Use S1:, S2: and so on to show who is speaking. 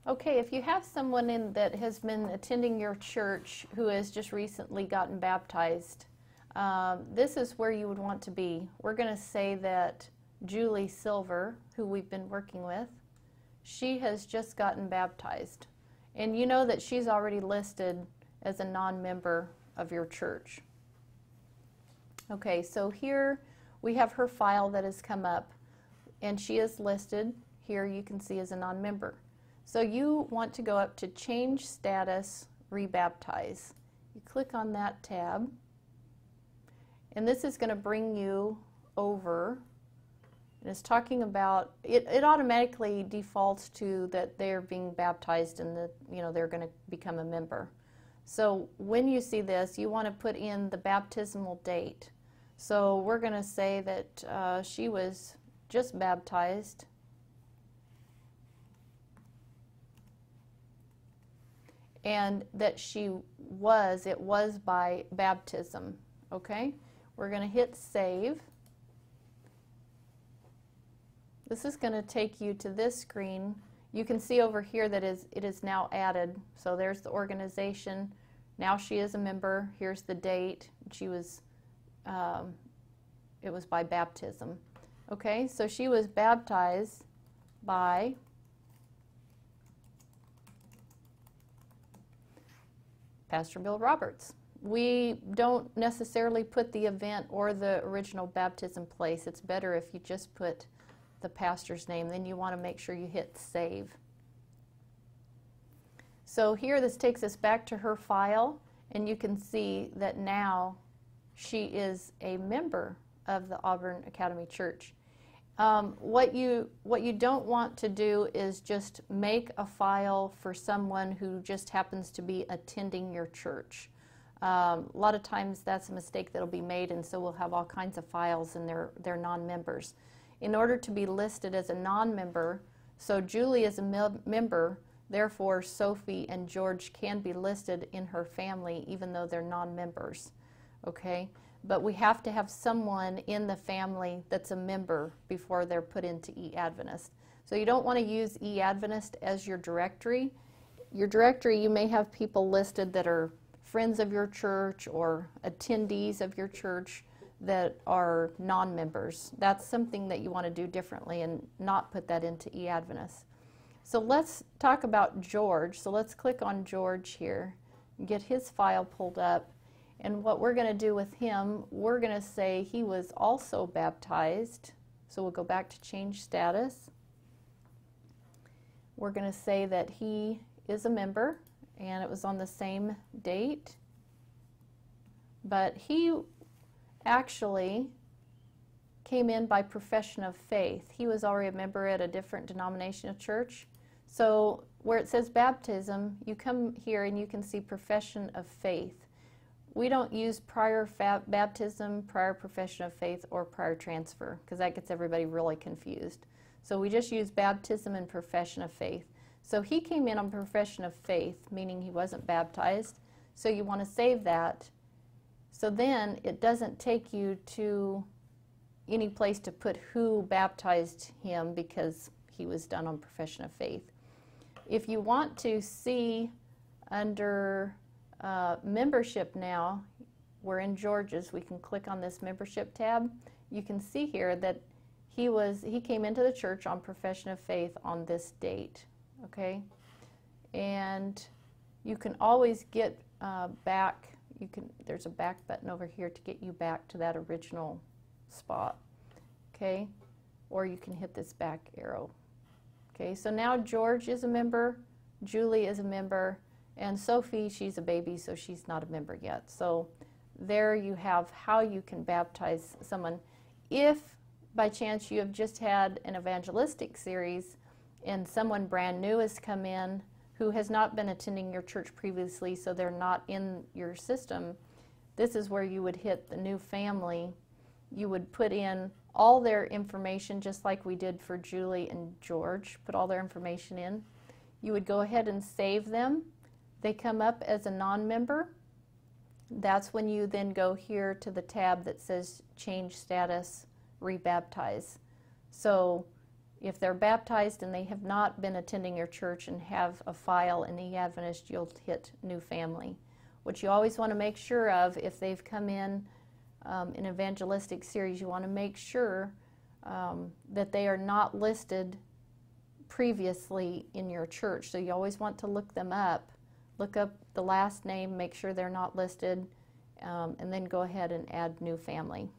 S1: Okay, if you have someone that has been attending your church who has just recently gotten baptized, this is where you would want to be. We're going to say that Julie Silver, who we've been working with, she has just gotten baptized. And you know that she's already listed as a non-member of your church. Okay, so here we have her file that has come up, and she is listed here, you can see, as a non-member. So you want to go up to Change Status, Rebaptize. You click on that tab, and this is going to bring you over. And it's talking about, it automatically defaults to that they're being baptized and that, you know, they're going to become a member. So when you see this, you want to put in the baptismal date. So we're going to say that she was just baptized and that it was by baptism. Okay? We're going to hit save. This is going to take you to this screen. You can see over here that it is now added. So there's the organization. Now she is a member. Here's the date. She was, it was by baptism. Okay, so she was baptized by Pastor Bill Roberts. We don't necessarily put the event or the original baptism place. It's better if you just put the pastor's name. Then you want to make sure you hit save. So here this takes us back to her file, and you can see that now she is a member of the Auburn Academy Church. What you don't want to do is just make a file for someone who just happens to be attending your church. A lot of times that's a mistake that'll be made, and so we'll have all kinds of files and they're non-members. In order to be listed as a non-member, so Julie is a member, therefore Sophie and George can be listed in her family even though they're non-members. Okay? But we have to have someone in the family that's a member before they're put into eAdventist. So you don't want to use eAdventist as your directory. Your directory, you may have people listed that are friends of your church or attendees of your church that are non-members. That's something that you want to do differently and not put that into eAdventist. So let's talk about George. So let's click on George here, get his file pulled up. And what we're going to do with him, we're going to say he was also baptized. So we'll go back to change status. We're going to say that he is a member, and it was on the same date. But he actually came in by profession of faith. He was already a member at a different denominational church. So where it says baptism, you come here and you can see profession of faith. We don't use prior baptism, prior profession of faith, or prior transfer, because that gets everybody really confused. So we just use baptism and profession of faith. So he came in on profession of faith, meaning he wasn't baptized. So you want to save that. So then it doesn't take you to any place to put who baptized him because he was done on profession of faith. If you want to see under membership now, we're in George's, we can click on this membership tab. You can see here that he came into the church on profession of faith on this date. Okay, and you can always get back. There's a back button over here to get you back to that original spot. Okay, or you can hit this back arrow. Okay, so now George is a member, Julie is a member, and Sophie, she's a baby, so she's not a member yet. So there you have how you can baptize someone. If by chance you have just had an evangelistic series and someone brand new has come in who has not been attending your church previously, so they're not in your system, this is where you would hit the new family. You would put in all their information just like we did for Julie and George, put all their information in. You would go ahead and save them. They come up as a non-member. That's when you then go here to the tab that says Change Status, Rebaptize. So If they're baptized and they have not been attending your church and have a file in eAdventist, you'll hit New Family. What you always want to make sure of, if they've come in an evangelistic series, you want to make sure that they are not listed previously in your church. So you always want to look them up. Look up the last name, make sure they're not listed, and then go ahead and add New Family.